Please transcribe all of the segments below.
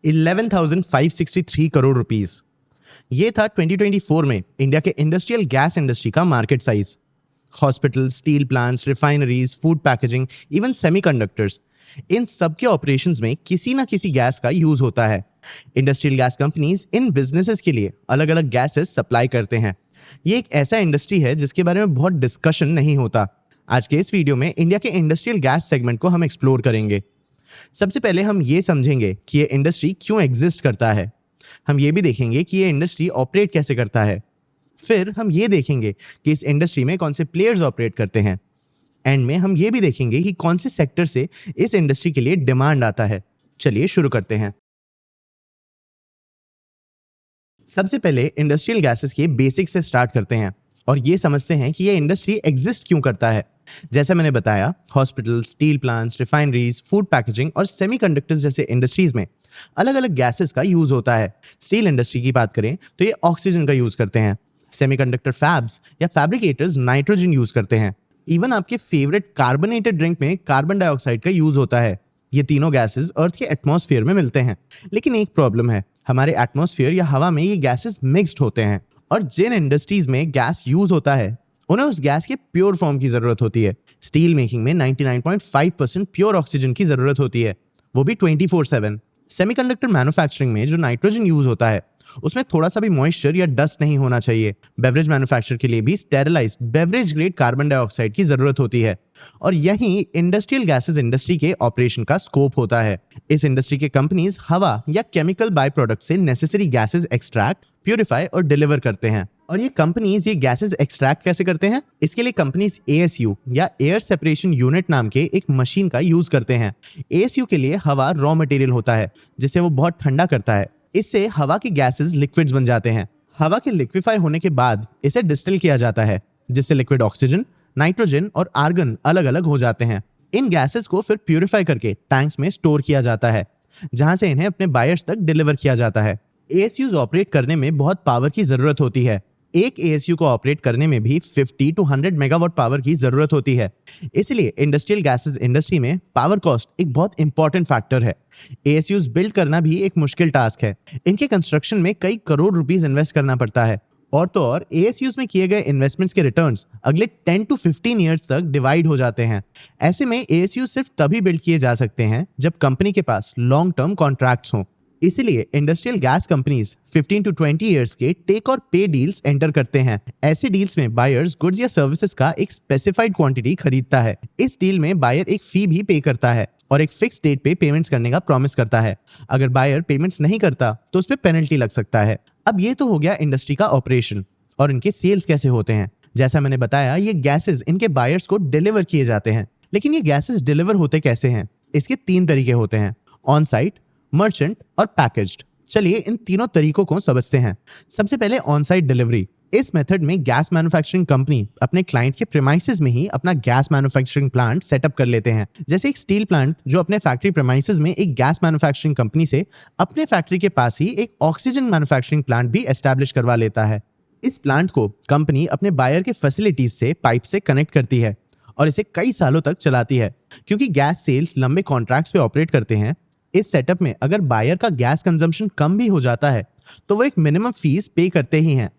11,563 crore rupees. ये था 2024 में इंडिया के इंडस्ट्रियल गैस इंडस्ट्री का market size. Hospital, steel plants, refineries, food packaging, even semiconductors, इन सब के ऑपरेशंस में किसी ना किसी गैस का यूज होता है। Industrial gas companies in businesses के लिए अलग अलग गैसेस सप्लाई करते हैं। ये एक ऐसा इंडस्ट्री है जिसके बारे में बहुत डिस्कशन नहीं होता। आज के इस वीडियो में इंडिया के इंडस्ट्रियल गैस सेगमेंट को हम एक्सप्लोर करेंगे। सबसे पहले हम ये समझेंगे कि ये इंडस्ट्री क्यों एग्जिस्ट करता है। हम ये भी देखेंगे कि ये इंडस्ट्री ऑपरेट कैसे करता है। फिर हम ये देखेंगे कि इस इंडस्ट्री में कौन से प्लेयर्स ऑपरेट करते हैं। एंड में हम ये भी देखेंगे कि कौन से सेक्टर से इस इंडस्ट्री के लिए डिमांड आता है। चलिए शुरू करते हैं। सबसे पहले इंडस्ट्रियल गैसेस के बेसिक से स्टार्ट करते हैं और ये समझते हैं कि ये इंडस्ट्री एग्जिस्ट क्यों करता है। जैसा मैंने बताया, hospital, steel plants, refineries, food packaging और सेमीकंडक्टर्स जैसे इंडस्ट्रीज में अलग अलग गैसेस का यूज होता है। स्टील इंडस्ट्री की बात करें तो ये ऑक्सीजन का यूज करते हैं। सेमीकंडक्टर फैब्स या फैब्रिकेटर्स नाइट्रोजन यूज करते हैं। इवन आपके फेवरेट कार्बोनेटेड ड्रिंक में कार्बन डाइऑक्साइड का यूज होता है। ये तीनों गैसेस अर्थ के एटमॉस्फेयर में मिलते हैं। लेकिन एक प्रॉब्लम है, हमारे एटमॉस्फेयर या हवा में ये गैसेस मिक्स्ड होते हैं और जिन इंडस्ट्रीज में गैस यूज होता है उन्हें उस गैस के प्योर फॉर्म की जरूरत होती है। स्टील मेकिंग में 99.5% प्योर ऑक्सीजन की जरूरत होती है, वो भी 24/7। सेमीकंडक्टर मैन्युफैक्चरिंग में जो नाइट्रोजन यूज होता है उसमें थोड़ा सा भी मॉइस्चर या डस्ट नहीं होना चाहिए। बेवरेज मैन्युफैक्चर के लिए भी sterilised beverage grade carbon dioxide की जरूरत होती है और यही इंडस्ट्रियल गैसेस इंडस्ट्री के ऑपरेशन का स्कोप होता है। इस इंडस्ट्री के कंपनीज हवा या केमिकल बाय प्रोडक्ट से नेसेसरी गैसेस एक्सट्रैक्ट, प्यूरिफाई और डिलीवर करते हैं। और ये कंपनीज ये गैसेस एक्सट्रैक्ट कैसे करते हैं? इसके लिए कंपनीज ASU या एयर सेपरेशन यूनिट नाम के एक मशीन का यूज करते हैं। ASU के लिए हवा रॉ मटेरियल होता है जिसे वो बहुत ठंडा करता है। इससे हवा की गैसेस लिक्विड्स बन जाते हैं। हवा के लिक्विफाई होने के बाद इसे डिस्टिल किया जाता है जिससे लिक्विड ऑक्सीजन, नाइट्रोजन और आर्गन अलग अलग हो जाते हैं। इन गैसेस को फिर प्यूरिफाई करके टैंक्स में स्टोर किया जाता है जहां से इन्हें अपने बायर्स तक डिलीवर किया जाता है। ASUs ऑपरेट करने में बहुत पावर की जरूरत होती है। एक ASU को ऑपरेट करने में भी 50 to 100 मेगावाट पावर की जरूरत होती है। इसलिए इंडस्ट्रियल गैसेस इंडस्ट्री में पावर कॉस्ट एक बहुत इंपॉर्टेंट फैक्टर है। ASUs बिल्ड करना भी एक मुश्किल टास्क है। इनके कंस्ट्रक्शन में कई करोड़ रुपीस इन्वेस्ट करना पड़ता है और तो और ASUs में किए गए इन्वेस्टमेंट्स के रिटर्न्स अगले 10 to 15 ईयर्स तक डिवाइड हो जाते हैं। ऐसे में ASUs सिर्फ तभी बिल्ड किए जा सकते हैं जब कंपनी के पास लॉन्ग टर्म कॉन्ट्रैक्ट्स हों। इसीलिए industrial gas companies 15 to 20 years के टेक और पे डील्स एंटर करते हैं। ऐसे डील्स में बायर्स गुड्स या सर्विसेज का एक स्पेसिफाइड क्वांटिटी खरीदता है। इस डील में बायर एक फी भी पे करता है और एक फिक्स डेट पे पेमेंट्स करने का प्रॉमिस करता है। अगर बायर पेमेंट्स नहीं करता तो उस पर पेनल्टी लग सकता है। अब ये तो हो गया इंडस्ट्री का ऑपरेशन और इनके सेल्स कैसे होते हैं। जैसा मैंने बताया, ये गैसेस इनके बायर्स को डिलीवर किए जाते हैं। लेकिन ये गैसेस डिलीवर होते कैसे हैं? इसके 3 तरीके होते हैं, ऑन साइट, मर्चेंट और पैकेज्ड। चलिए इन तीनों तरीकों को समझते हैं। सबसे पहले ऑन साइट डिलीवरी। इस मेथड में गैस मैन्युफैक्चरिंग कंपनी अपने क्लाइंट के प्रेमाइसेस में ही अपना गैस मैन्युफैक्चरिंग प्लांट सेटअप कर लेते हैं। जैसे एक स्टील प्लांट जो अपने फैक्ट्री प्रेमाइसेस में एक गैस मैन्युफैक्चरिंग कंपनी से अपने फैक्ट्री के पास ही एक ऑक्सीजन मैन्युफैक्चरिंग प्लांट भी एस्टैब्लिश करवा लेता है। इस प्लांट को कंपनी अपने बायर के फैसिलिटीज से पाइप से कनेक्ट करती है और इसे कई सालों तक चलाती है। क्योंकि गैस सेल्स लंबे कॉन्ट्रैक्ट्स पे ऑपरेट करते हैं, इस सेटअप में अगर बायर का गैस कंजम्पशन कम भी हो जाता है तो वो एक मिनिमम फीस पे करते ही हैं,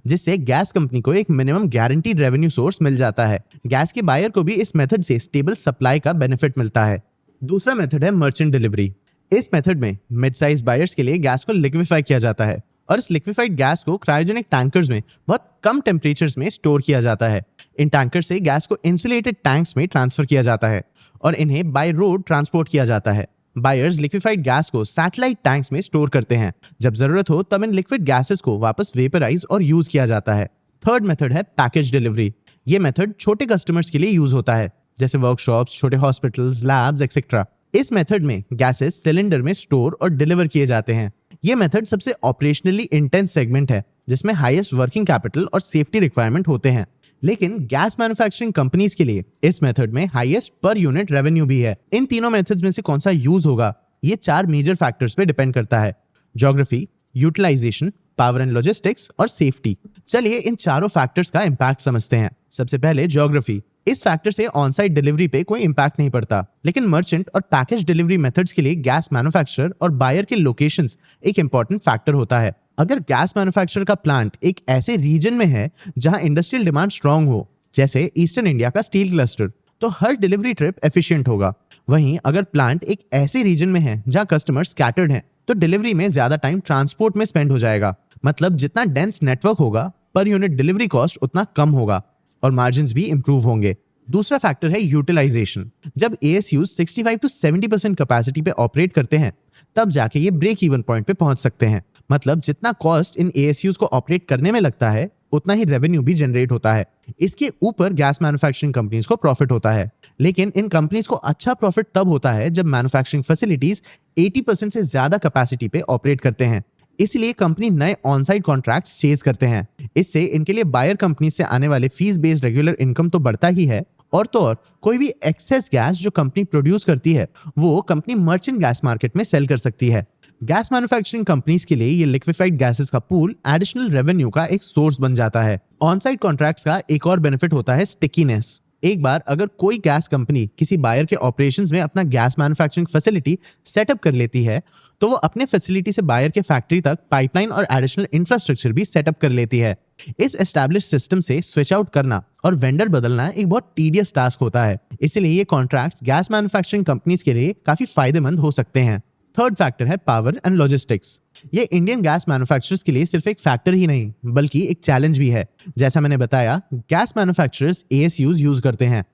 जिससे गैस कंपनी को एक मिनिमम गारंटीड रेवेन्यू सोर्स मिल जाता है। गैस के बायर को भी इस मेथड से स्टेबल सप्लाई का बेनिफिट मिलता है। दूसरा मेथड है मर्चेंट डिलीवरी। इस मेथड में मिड साइज बायर्स के लिए गैस को लिक्विफाई किया जाता है और इस लिक्विफाइड गैस को क्रायोजेनिक टैंकर्स में बहुत कम टेम्परेचर्स में स्टोर किया जाता है। इन टैंकर से गैस को इंसुलेटेड टैंक्स में ट्रांसफर किया जाता है और इन्हें बाय रोड ट्रांसपोर्ट किया जाता है। बायर्स लिक्विफाइड गैस को सैटेलाइट टैंक्स में स्टोर करते हैं। जब जरूरत हो तब इन लिक्विड गैसेस को वापस वेपराइज और यूज किया जाता है। थर्ड मेथड है पैकेज डिलीवरी। ये मेथड छोटे कस्टमर्स के लिए यूज होता है, जैसे वर्कशॉप्स, छोटे हॉस्पिटल्स, लैब्स एक्सेट्रा। इस मेथड में गैसेस सिलेंडर में स्टोर और डिलीवर किए जाते हैं। ये मेथड सबसे ऑपरेशनली इंटेंस सेगमेंट है जिसमें हाईएस्ट वर्किंग कैपिटल और सेफ्टी रिक्वायरमेंट होते हैं। लेकिन गैस मैन्युफैक्चरिंग कंपनीज के लिए इस मेथड में हाईएस्ट पर यूनिट रेवेन्यू भी है। इन तीनों मेथड्स में से कौन सा यूज होगा, ये 4 मेजर फैक्टर्स पे डिपेंड करता है, geography, utilization, power and logistics और सेफ्टी। चलिए इन चारों फैक्टर्स का इंपैक्ट समझते हैं। सबसे पहले ज्योग्राफी। इस फैक्टर से ऑन साइट डिलीवरी पे कोई इंपैक्ट नहीं पड़ता, लेकिन मर्चेंट और पैकेज डिलीवरी मेथड्स के लिए गैस मैन्युफैक्चरर और बायर के लोकेशंस एक इंपॉर्टेंट फैक्टर होता है। अगर गैस मैन्युफैक्चरर का प्लांट एक ऐसे रीजन में है जहां इंडस्ट्रियल डिमांड स्ट्रांग हो, जैसे ईस्टर्न इंडिया का स्टील क्लस्टर, तो हर डिलीवरी ट्रिप एफिशिएंट होगा। वहीं अगर प्लांट एक ऐसे रीजन में है जहां कस्टमर स्कैटर्ड हैं, तो डिलीवरी में ज्यादा टाइम ट्रांसपोर्ट में स्पेंड हो जाएगा। मतलब जितना डेंस नेटवर्क होगा, पर यूनिट डिलीवरी कॉस्ट उतना कम होगा और मार्जिन्स भी इंप्रूव होंगे। दूसरा फैक्टर है यूटिलाइजेशन। जब ASUs 65 to 70% कैपेसिटी पे ऑपरेट करते हैं, तब जाके ये ब्रेक इवन पॉइंट पे पहुंच सकते हैं। मतलब जितना कॉस्ट इन ASUs को ऑपरेट करने में लगता है, उतना ही रेवेन्यू भी जनरेट होता है। इसके ऊपर गैस मैन्युफैक्चरिंग कंपनीज को प्रॉफिट होता है, लेकिन इन कंपनीज को अच्छा प्रॉफिट तब होता है जब मैन्युफैक्चरिंग फैसिलिटीज 80% से ज्यादा कैपेसिटी पे ऑपरेट करते हैं। इसलिए कंपनी नए ऑन साइट कॉन्ट्रैक्ट्स चेज करते हैं। इससे इनके लिए बायर कंपनी से आने वाले फीस बेस्ड रेगुलर इनकम तो बढ़ता ही है, और तो और कोई भी एक्सेस गैस जो कंपनी प्रोड्यूस करती है, वो कंपनी मर्चेंट गैस मार्केट में सेल कर सकती है। गैस मैन्युफैक्चरिंग कंपनीज के लिए ये लिक्विफाइड गैसेस का पूल एडिशनल रेवेन्यू का एक सोर्स बन जाता है। ऑन साइट कॉन्ट्रैक्ट्स का एक और बेनिफिट होता है स्टिकीनेस। एक बार अगर कोई गैस कंपनी किसी बायर के ऑपरेशंस में अपना गैस मैन्युफैक्चरिंग फैसिलिटी सेटअप कर लेती है, तो वो अपने फैसिलिटी से बायर के फैक्ट्री तक पाइपलाइन और एडिशनल इंफ्रास्ट्रक्चर भी सेटअप कर लेती है। इस एस्टैब्लिश सिस्टम से स्विच आउट करना और वेंडर बदलना एक बहुत टीडियस टास्क होता है। इसलिए ये कॉन्ट्रैक्ट्स गैस मैन्युफैक्चरिंग कंपनीज के लिए काफी फायदेमंद हो सकते हैं। थर्ड फैक्टर है पावर एंड लॉजिस्टिक्स। ये इंडियन गैस मैन्युफैक्चरर्स के लिए सिर्फ एक फैक्टर ही नहीं, बल्कि एक चैलेंज भी है। जैसा मैंने बताया, गैस मैन्युफैक्चरर्स ASUs यूज करते हैं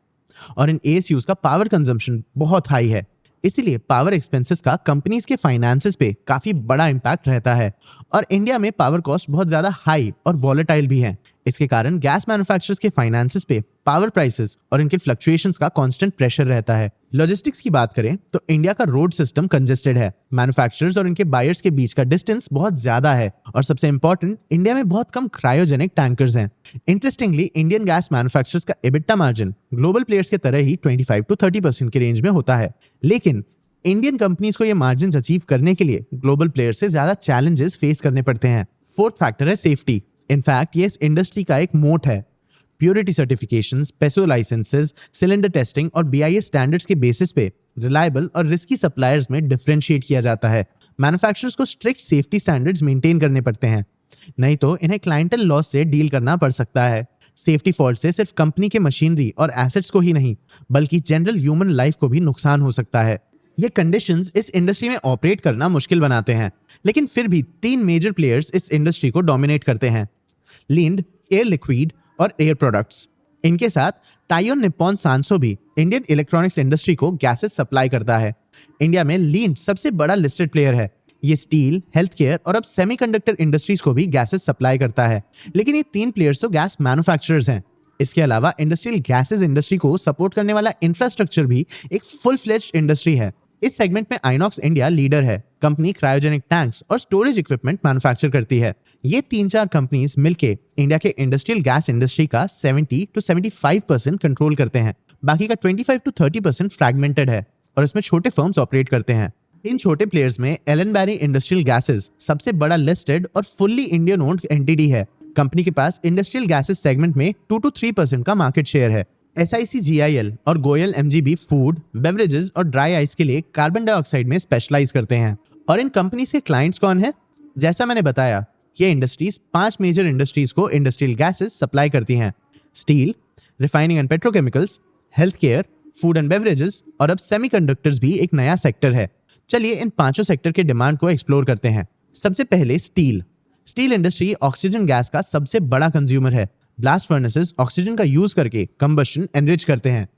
और इन ASUs का पावर कंजम्पशन बहुत हाई है। इसीलिए पावर एक्सपेंसेस का कंपनीज के फाइनेंसेस पे काफी बड़ा इंपैक्ट रहता है, और इंडिया में पावर कॉस्ट बहुत ज्यादा हाई और वॉलेटाइल भी है। इसके कारण गैस मैन्युफैक्चरर्स के फाइनेंसेस पे पावर प्राइसेस और इनके फ्लक्चुएशंस का कांस्टेंट प्रेशर रहता है। लॉजिस्टिक्स की बात करें तो इंडिया का रोड सिस्टम कंजेस्टेड है, मैन्युफैक्चरर्स और इनके बायर्स के बीच का डिस्टेंस बहुत ज्यादा है, और सबसे इंपॉर्टेंट, इंडिया में बहुत कम क्रायोजेनिक टैंकर्स हैं। इंटरेस्टिंगली, इंडियन गैस मैन्युफैक्चरर्स का EBITDA मार्जिन ग्लोबल प्लेयर्स के तरह ही 25 to 30% के रेंज में होता है, लेकिन इंडियन कंपनीज को ये मार्जिन अचीव करने के लिए ग्लोबल प्लेयर्स से ज्यादा चैलेंजेस फेस करने पड़ते हैं। फोर्थ फैक्टर है सेफ्टी। इनफैक्ट ये इस इंडस्ट्री का एक मोट है। Purity certifications, PESO licenses, cylinder testing और BIS स्टैंडर्ड्स के बेसिस पे रिलायबल और रिस्की सप्लायर्स में डिफरेंशिएट किया जाता है। मैन्युफैक्चरर्स को स्ट्रिक्ट सेफ्टी स्टैंडर्ड्स मेंटेन करने पड़ते हैं, नहीं तो इन्हें क्लाइंटल लॉस से डील करना पड़ सकता है। सेफ्टी फॉल्ट से सिर्फ कंपनी के मशीनरी और एसेट्स को ही नहीं, बल्कि जनरल ह्यूमन लाइफ को भी नुकसान हो सकता है। ये कंडीशंस इस इंडस्ट्री में ऑपरेट करना मुश्किल बनाते हैं, लेकिन फिर भी 3 मेजर प्लेयर्स इस इंडस्ट्री को डोमिनेट करते हैं: लिंड, एयर लिक्विड और एयर प्रोडक्ट्स। इनके साथ ताइयोन निप्पॉन सांसो भी इंडियन इलेक्ट्रॉनिक्स इंडस्ट्री को गैसेस सप्लाई करता है। इंडिया में लिंड सबसे बड़ा लिस्टेड प्लेयर है। ये स्टील, हेल्थ केयर और अब सेमीकंडक्टर इंडस्ट्रीज को भी गैसेस सप्लाई करता है, लेकिन ये 3 प्लेयर्स तो गैस मैन्युफैक्चरर्स हैं। इसके अलावा इंडस्ट्रियल गैसेस इंडस्ट्री को सपोर्ट करने वाला इंफ्रास्ट्रक्चर भी एक फुल फ्लेज्ड इंडस्ट्री है। इस सेगमेंट में आइनॉक्स इंडिया लीडर है। कंपनी क्रायोजेनिक टैंक्स और स्टोरेज इक्विपमेंट मैन्युफैक्चर करती है। ये 3-4 कंपनीज मिलके इंडिया के इंडस्ट्रियल गैस इंडस्ट्री का 70 to 75% कंट्रोल करते हैं। बाकी का 25 to 30% फ्रैगमेंटेड है और इसमें छोटे फर्म्स ऑपरेट करते हैं। इन छोटे प्लेयर्स में एलन बैरी इंडस्ट्रियल गैसेस सबसे बड़ा लिस्टेड और फुल्ली इंडियन ओन्ड एंटिटी है। कंपनी के पास इंडस्ट्रियल गैसेस सेगमेंट में 2 to 3% का मार्केट शेयर है। SIC-GIL और गोयल MGB फूड, बेवरेजेस और ड्राई आइस के लिए कार्बन डाइऑक्साइड में स्पेशलाइज करते हैं। और इन कंपनीज के क्लाइंट्स कौन है? जैसा मैंने बताया, ये इंडस्ट्रीज 5 मेजर इंडस्ट्रीज को इंडस्ट्रियल गैसेस सप्लाई करती हैं: steel, refining and petrochemicals, health care, food and beverages, और अब सेमीकंडक्टर्स भी एक नया सेक्टर है। चलिए इन 5 सेक्टर के डिमांड को एक्सप्लोर करते हैं। सबसे पहले steel. Steel industry oxygen gas का सबसे बड़ा कंज्यूमर है। ब्लास्ट फर्नेसेस ऑक्सीजन का यूज करके कंबशन एनरिच करते हैं।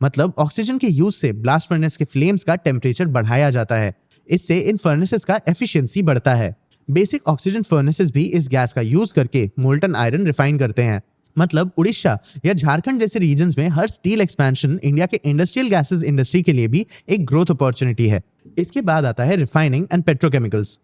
मतलब ऑक्सीजन के यूज से ब्लास्ट फर्नेस के फ्लेम्स का टेम्परेचर बढ़ाया जाता है। इससे इन फर्नेसेस का एफिशिएंसी बढ़ता है। बेसिक ऑक्सीजन फर्नेसेस भी इस गैस का यूज करके मोल्टन आयरन रिफाइन करते हैं। मतलब उड़ीसा या झारखंड जैसे रीजन्स में हर स्टील एक्सपेंशन इंडिया के इंडस्ट्रियल गैसेस इंडस्ट्री के लिए भी एक ग्रोथ अपॉर्चुनिटी है। इसके बाद आता है refining and petrochemicals.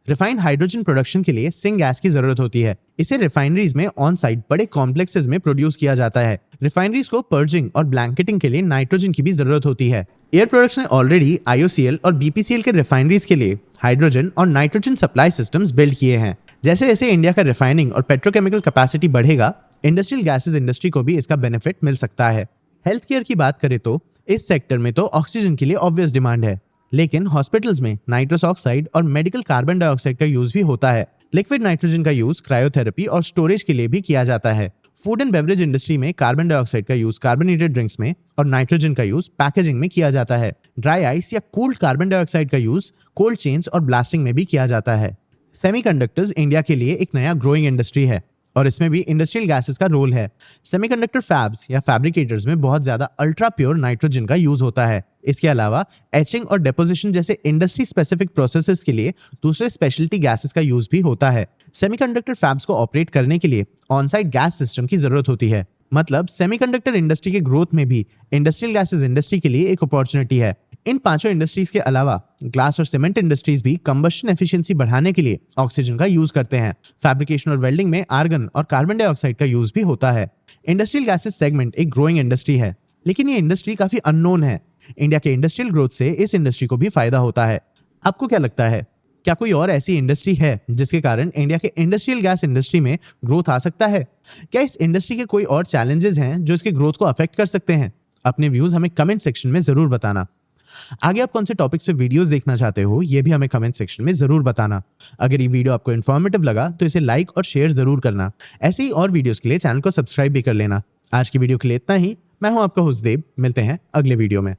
Refined hydrogen production के लिए सिंक गैस की जरूरत होती है। इसे रिफाइनरीज में ऑन साइट बड़े कॉम्प्लेक्सेस में प्रोड्यूस किया जाता है। रिफाइनरीज को पर्जिंग और ब्लैंकेटिंग के लिए नाइट्रोजन की भी जरूरत होती है। एयर प्रोडक्ट्स ने ऑलरेडी IOCL और BPCL के रिफाइनरीज के लिए हाइड्रोजन और नाइट्रोजन सप्लाई सिस्टम्स बिल्ड किए हैं। जैसे जैसे इंडिया का रिफाइनिंग और पेट्रोकेमिकल कैपेसिटी बढ़ेगा, इंडस्ट्रियल गैसेस इंडस्ट्री को भी इसका बेनिफिट मिल सकता है। हेल्थ केयर की बात करें तो इस सेक्टर में तो ऑक्सीजन के लिए ऑब्वियस डिमांड है, लेकिन हॉस्पिटल्स में नाइट्रस ऑक्साइड और मेडिकल कार्बन डाइऑक्साइड का यूज भी होता है। लिक्विड नाइट्रोजन का यूज क्रायोथेरेपी और स्टोरेज के लिए भी किया जाता है। फूड एंड बेवरेज इंडस्ट्री में कार्बन डाइऑक्साइड का यूज कार्बोनेटेड ड्रिंक्स में और नाइट्रोजन का यूज पैकेजिंग में किया जाता है। ड्राई आइस या कूल्ड कार्बन डाइऑक्साइड का यूज कोल्ड चेन्स और ब्लास्टिंग में भी किया जाता है। सेमीकंडक्टर्स इंडिया के लिए एक नया ग्रोइंग इंडस्ट्री है और इसमें भी इंडस्ट्रियल गैसेस का रोल है। सेमीकंडक्टर फैब्स या फैब्रिकेटर्स में बहुत ज्यादा अल्ट्रा प्योर नाइट्रोजन का यूज होता है। इसके अलावा एचिंग और डेपोजिशन जैसे इंडस्ट्री स्पेसिफिक प्रोसेसेस के लिए दूसरे स्पेशलिटी गैसेस का यूज भी होता है। सेमीकंडक्टर फैब्स को ऑपरेट करने के लिए ऑन साइट गैस सिस्टम की जरूरत होती है। मतलब सेमीकंडक्टर इंडस्ट्री के ग्रोथ में भी इंडस्ट्रियल गैसेस इंडस्ट्री के लिए एक अपॉर्चुनिटी है। इन पांचों इंडस्ट्रीज के अलावा ग्लास और सीमेंट इंडस्ट्रीज भी कंबशन एफिशिएंसी बढ़ाने के लिए ऑक्सीजन का यूज करते हैं। फैब्रिकेशन और वेल्डिंग में आर्गन और कार्बन डाइऑक्साइड का यूज भी होता है। इंडस्ट्रियल गैसेस सेगमेंट एक ग्रोइंग इंडस्ट्री है, लेकिन ये इंडस्ट्री काफी अननोन है। इंडिया के इंडस्ट्रियल ग्रोथ से इस इंडस्ट्री को भी फायदा होता है। आपको क्या लगता है, क्या कोई और ऐसी इंडस्ट्री है जिसके कारण इंडिया के इंडस्ट्रियल गैस इंडस्ट्री में ग्रोथ आ सकता है? क्या इस इंडस्ट्री के कोई और चैलेंजेस हैं जो इसके ग्रोथ को अफेक्ट कर सकते हैं? अपने व्यूज हमें कमेंट सेक्शन में जरूर बताना। आगे आप कौन से टॉपिक्स पे वीडियोस देखना चाहते हो, ये भी हमें कमेंट सेक्शन में जरूर बताना। अगर ये वीडियो आपको इन्फॉर्मेटिव लगा तो इसे लाइक और शेयर जरूर करना। ऐसे ही और वीडियोस के लिए चैनल को सब्सक्राइब भी कर लेना। आज की वीडियो के लिए इतना ही। मैं हूं आपका हुसदेव, मिलते हैं अगले वीडियो में।